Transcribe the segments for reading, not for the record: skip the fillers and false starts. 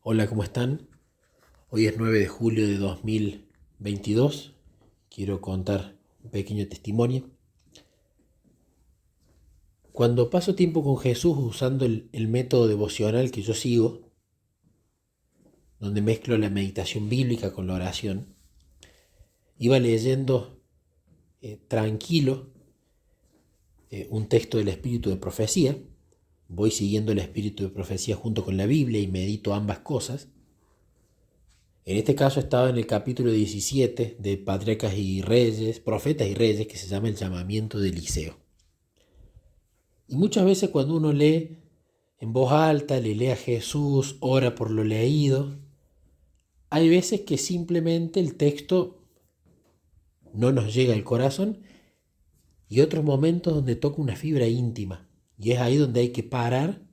Hola, ¿cómo están? Hoy es 9 de julio de 2022. Quiero contar un pequeño testimonio. Cuando paso tiempo con Jesús usando el método devocional que yo sigo, donde mezclo la meditación bíblica con la oración, iba leyendo tranquilo un texto del Espíritu de Profecía. Voy siguiendo el Espíritu de Profecía junto con la Biblia y medito ambas cosas. En este caso estaba en el capítulo 17 de Patriarcas y Reyes, Profetas y Reyes, que se llama el llamamiento de Eliseo. Y muchas veces cuando uno lee en voz alta, le lee a Jesús, ora por lo leído, hay veces que simplemente el texto no nos llega al corazón y otros momentos donde toca una fibra íntima. Y es ahí donde hay que parar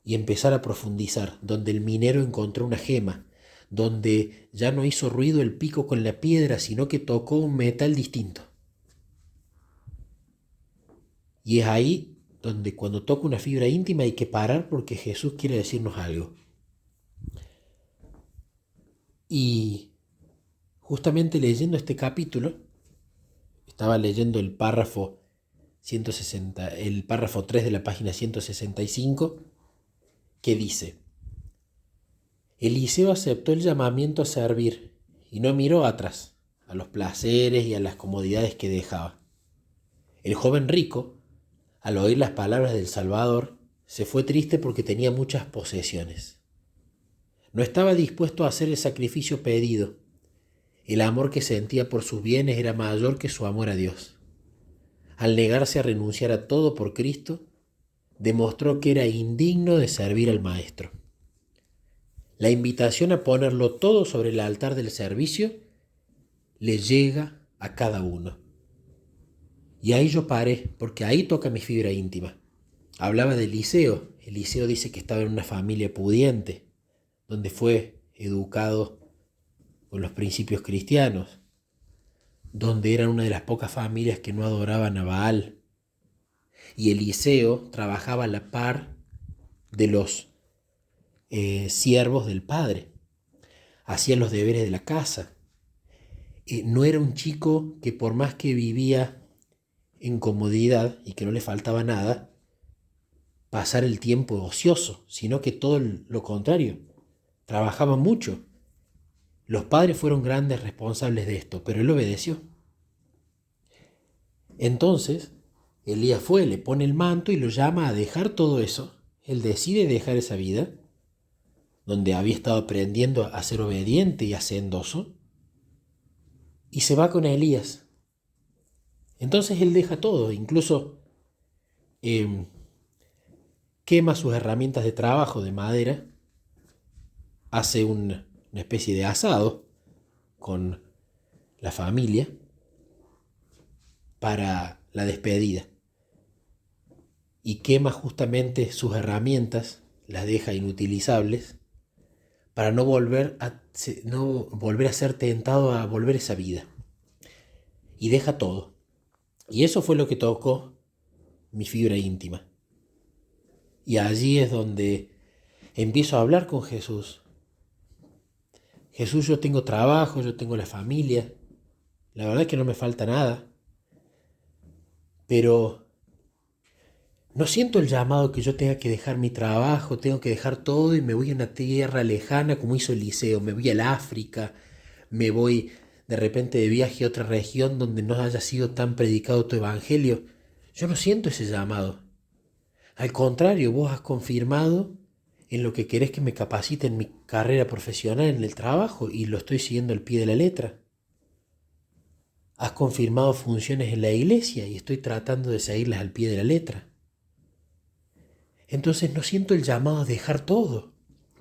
y empezar a profundizar, donde el minero encontró una gema, donde ya no hizo ruido el pico con la piedra, sino que tocó un metal distinto. Y es ahí donde cuando toca una fibra íntima hay que parar porque Jesús quiere decirnos algo. Y justamente leyendo este capítulo, estaba leyendo el párrafo 3 de la página 165, que dice: Eliseo aceptó el llamamiento a servir y no miró atrás, a los placeres y a las comodidades que dejaba. El joven rico, al oír las palabras del Salvador, se fue triste porque tenía muchas posesiones. No estaba dispuesto a hacer el sacrificio pedido. El amor que sentía por sus bienes era mayor que su amor a Dios. Al negarse a renunciar a todo por Cristo, demostró que era indigno de servir al Maestro. La invitación a ponerlo todo sobre el altar del servicio le llega a cada uno. Y ahí yo paré, porque ahí toca mi fibra íntima. Hablaba de Eliseo. Eliseo dice que estaba en una familia pudiente, donde fue educado con los principios cristianos, donde era una de las pocas familias que no adoraban a Baal. Y Eliseo trabajaba a la par de los siervos del padre, hacía los deberes de la casa. No era un chico que, por más que vivía en comodidad y que no le faltaba nada, pasar el tiempo ocioso, sino que todo lo contrario, trabajaba mucho. Los padres fueron grandes responsables de esto, pero él obedeció. Entonces, Elías fue, le pone el manto y lo llama a dejar todo eso. Él decide dejar esa vida, donde había estado aprendiendo a ser obediente y hacendoso, y se va con Elías. Entonces él deja todo, incluso quema sus herramientas de trabajo de madera, hace una especie de asado con la familia para la despedida. Y quema justamente sus herramientas, las deja inutilizables, para no volver a ser tentado a volver a esa vida. Y deja todo. Y eso fue lo que tocó mi fibra íntima. Y allí es donde empiezo a hablar con Jesús. Jesús, yo tengo trabajo, yo tengo la familia. La verdad es que no me falta nada. Pero no siento el llamado que yo tenga que dejar mi trabajo, tengo que dejar todo y me voy a una tierra lejana como hizo Eliseo. Me voy al África, me voy de repente de viaje a otra región donde no haya sido tan predicado tu evangelio. Yo no siento ese llamado. Al contrario, vos has confirmado en lo que querés que me capacite en mi carrera profesional, en el trabajo, y lo estoy siguiendo al pie de la letra. Has confirmado funciones en la iglesia y estoy tratando de seguirlas al pie de la letra. Entonces no siento el llamado a dejar todo,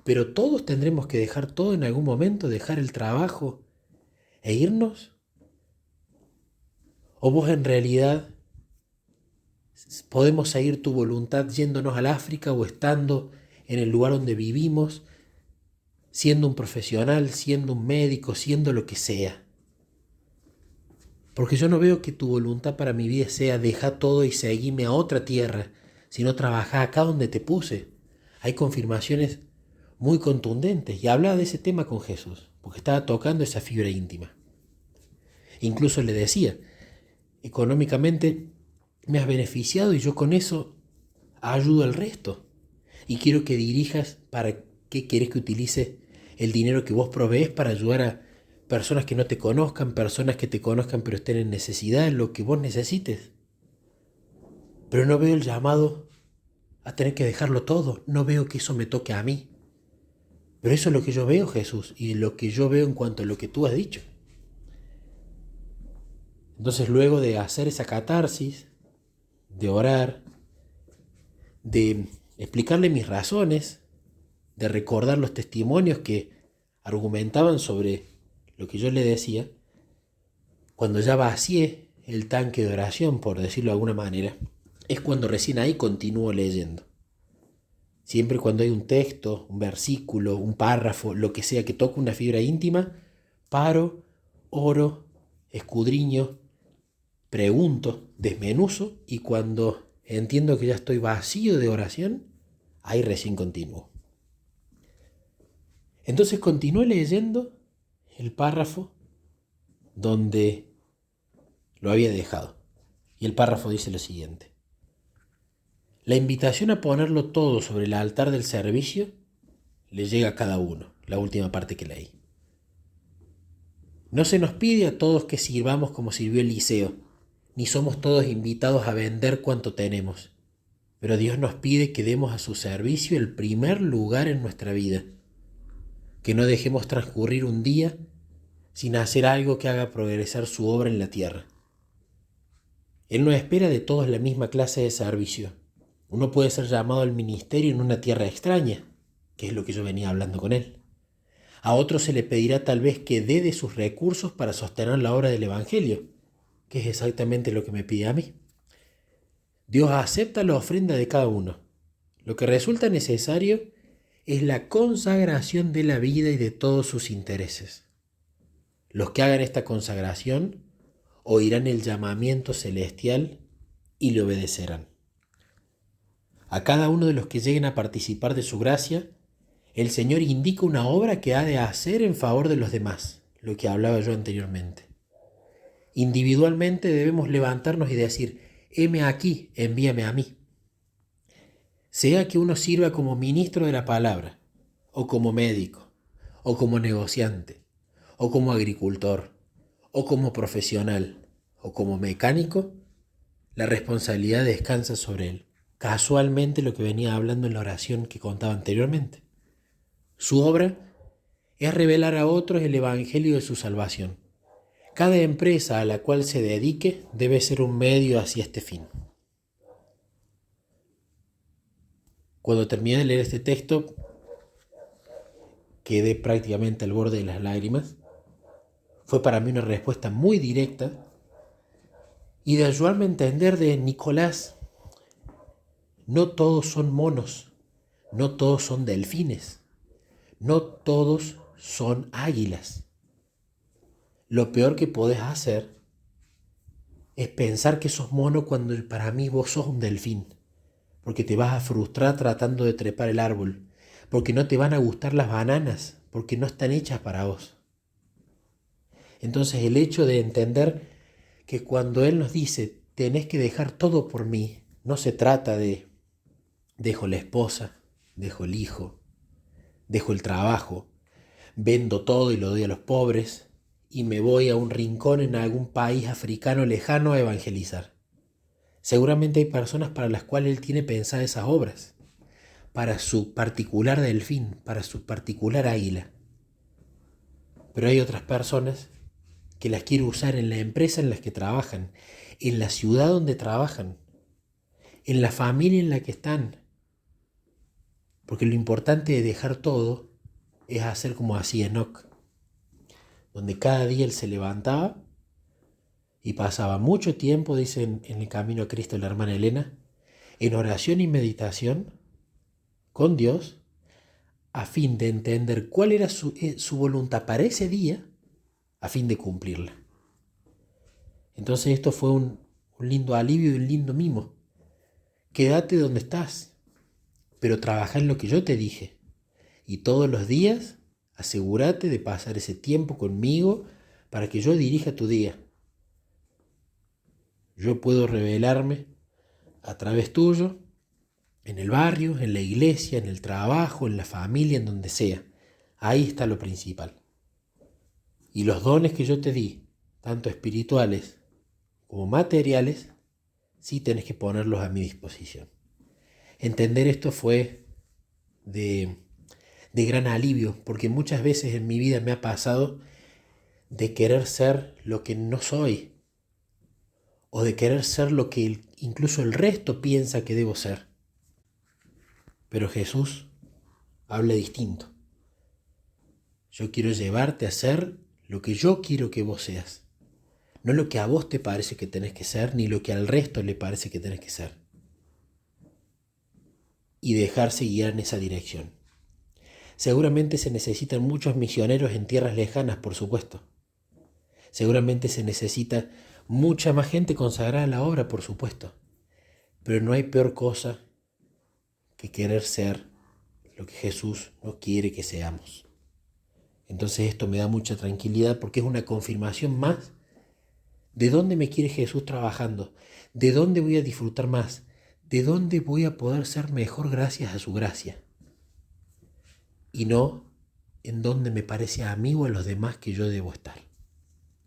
pero todos tendremos que dejar todo en algún momento, dejar el trabajo e irnos. ¿O vos en realidad podemos seguir tu voluntad yéndonos al África o estando en el lugar donde vivimos, siendo un profesional, siendo un médico, siendo lo que sea? Porque yo no veo que tu voluntad para mi vida sea dejar todo y seguirme a otra tierra, sino trabajar acá donde te puse. Hay confirmaciones muy contundentes y hablaba de ese tema con Jesús, porque estaba tocando esa fibra íntima. Incluso le decía, económicamente me has beneficiado y yo con eso ayudo al resto. Y quiero que dirijas para qué querés que utilice el dinero que vos provees para ayudar a personas que no te conozcan, personas que te conozcan pero estén en necesidad, en lo que vos necesites. Pero no veo el llamado a tener que dejarlo todo, no veo que eso me toque a mí. Pero eso es lo que yo veo, Jesús, y lo que yo veo en cuanto a lo que tú has dicho. Entonces, luego de hacer esa catarsis, de orar, de explicarle mis razones, de recordar los testimonios que argumentaban sobre lo que yo le decía, cuando ya vacié el tanque de oración, por decirlo de alguna manera, es cuando recién ahí continúo leyendo. Siempre cuando hay un texto, un versículo, un párrafo, lo que sea que toque una fibra íntima, paro, oro, escudriño, pregunto, desmenuzo, y cuando entiendo que ya estoy vacío de oración, ahí recién continúo. Entonces continué leyendo el párrafo donde lo había dejado. Y el párrafo dice lo siguiente: la invitación a ponerlo todo sobre el altar del servicio le llega a cada uno, la última parte que leí. No se nos pide a todos que sirvamos como sirvió Eliseo, ni somos todos invitados a vender cuanto tenemos, pero Dios nos pide que demos a su servicio el primer lugar en nuestra vida, que no dejemos transcurrir un día sin hacer algo que haga progresar su obra en la tierra. Él no espera de todos la misma clase de servicio. Uno puede ser llamado al ministerio en una tierra extraña, que es lo que yo venía hablando con él. A otro se le pedirá tal vez que dé de sus recursos para sostener la obra del Evangelio, que es exactamente lo que me pide a mí. Dios acepta la ofrenda de cada uno. Lo que resulta necesario es la consagración de la vida y de todos sus intereses. Los que hagan esta consagración oirán el llamamiento celestial y le obedecerán. A cada uno de los que lleguen a participar de su gracia, el Señor indica una obra que ha de hacer en favor de los demás, lo que hablaba yo anteriormente. Individualmente debemos levantarnos y decir: heme aquí, envíame a mí. Sea que uno sirva como ministro de la palabra, o como médico, o como negociante, o como agricultor, o como profesional, o como mecánico, la responsabilidad descansa sobre él. Casualmente lo que venía hablando en la oración que contaba anteriormente. Su obra es revelar a otros el evangelio de su salvación. Cada empresa a la cual se dedique debe ser un medio hacia este fin. Cuando terminé de leer este texto, quedé prácticamente al borde de las lágrimas. Fue para mí una respuesta muy directa y de ayudarme a entender de Nicolás: no todos son monos, no todos son delfines, no todos son águilas. Lo peor que podés hacer es pensar que sos mono cuando para mí vos sos un delfín, porque te vas a frustrar tratando de trepar el árbol, porque no te van a gustar las bananas, porque no están hechas para vos. Entonces el hecho de entender que cuando Él nos dice tenés que dejar todo por mí, no se trata de dejo la esposa, dejo el hijo, dejo el trabajo, vendo todo y lo doy a los pobres y me voy a un rincón en algún país africano lejano a evangelizar. Seguramente hay personas para las cuales Él tiene pensadas esas obras, para su particular delfín, para su particular águila. Pero hay otras personas que las quiere usar en la empresa en la que trabajan, en la ciudad donde trabajan, en la familia en la que están. Porque lo importante de dejar todo es hacer como hacía Enoc, donde cada día él se levantaba y pasaba mucho tiempo, dice en el camino a Cristo la hermana Elena, en oración y meditación con Dios, a fin de entender cuál era su voluntad para ese día, a fin de cumplirla. Entonces esto fue un lindo alivio y un lindo mimo. Quédate donde estás, pero trabaja en lo que yo te dije. Y todos los días asegúrate de pasar ese tiempo conmigo para que yo dirija tu día. Yo puedo revelarme a través tuyo, en el barrio, en la iglesia, en el trabajo, en la familia, en donde sea. Ahí está lo principal. Y los dones que yo te di, tanto espirituales como materiales, sí tenés que ponerlos a mi disposición. Entender esto fue de gran alivio, porque muchas veces en mi vida me ha pasado de querer ser lo que no soy, o de querer ser lo que incluso el resto piensa que debo ser. Pero Jesús habla distinto. Yo quiero llevarte a ser lo que yo quiero que vos seas, no lo que a vos te parece que tenés que ser, ni lo que al resto le parece que tenés que ser. Y dejarse guiar en esa dirección. Seguramente se necesitan muchos misioneros en tierras lejanas, por supuesto. Seguramente se necesita mucha más gente consagrada a la obra, por supuesto. Pero no hay peor cosa que querer ser lo que Jesús no quiere que seamos. Entonces esto me da mucha tranquilidad porque es una confirmación más de dónde me quiere Jesús trabajando, de dónde voy a disfrutar más, de dónde voy a poder ser mejor gracias a su gracia. Y no en dónde me parece a mí o a los demás que yo debo estar.